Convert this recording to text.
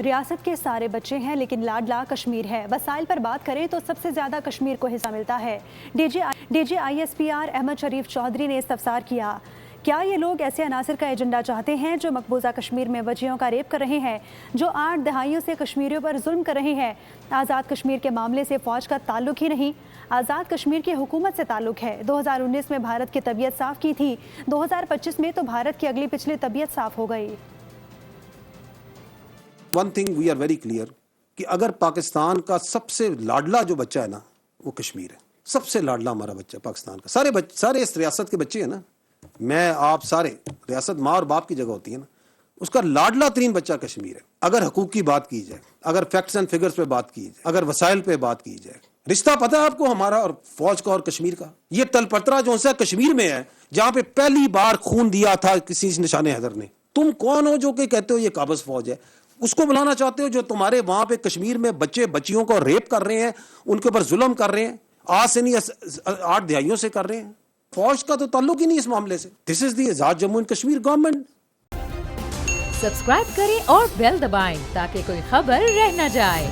ریاست کے سارے بچے ہیں لیکن لاڈلا کشمیر ہے. وسائل پر بات کریں تو سب سے زیادہ کشمیر کو حصہ ملتا ہے. D G I S P R Ahmed Sharif Chaudhry نے استفسار کیا. کیا یہ لوگ ایسے عناصر کا ایجنڈا چاہتے ہیں جو مقبوضہ کشمیر میں بچیوں کا ریپ کر رہے ہیں, جو 8 دہائیوں سے کشمیریوں پر ظلم کر رہے ہیں؟ آزاد کشمیر کے معاملے سے فوج کا تعلق ہی نہیں, آزاد کشمیر کی حکومت سے تعلق ہے. 2019 میں بھارت کی طبیعت صاف کی تھی, 2025 میں تو بھارت کی اگلی پچھلی طبیعت صاف ہو گئی. One thing we are very clear کہ اگر پاکستان کا سب سے لاڈلا جو بچہ ہے نا وہ کشمیر ہے. سب سے لاڈلا ہمارا بچہ پاکستان کا. سارے اس ریاست کے بچے ہیں نا, میں آپ سارے, ریاست ماں اور باپ کی جگہ ہوتی ہے نا, اس کا لاڈلا ترین بچہ کشمیر ہے. اگر حقوق کی بات کی جائے, اگر فیکٹس اینڈ فگرز پہ بات کی جائے, اگر وسائل پہ بات کی جائے, رشتہ پتہ ہے آپ کو ہمارا اور فوج کا اور کشمیر کا؟ یہ تل پترا جو ہے کشمیر میں ہے جہاں پہ پہلی بار خون دیا تھا کسی نشان حیدر نے. تم کون ہو جو کہ کہتے ہو یہ قابض فوج ہے؟ اس کو بلانا چاہتے ہو جو تمہارے وہاں پہ کشمیر میں بچے بچیوں کو ریپ کر رہے ہیں, ان کے اوپر ظلم کر رہے ہیں, آج سے نہیں 8 دہائیوں سے کر رہے ہیں. فوج کا تو تعلق ہی نہیں اس معاملے سے. This is the Azad Jammu and Kashmir government. Subscribe کریں اور بیل دبائیں تاکہ کوئی خبر رہ نہ جائے.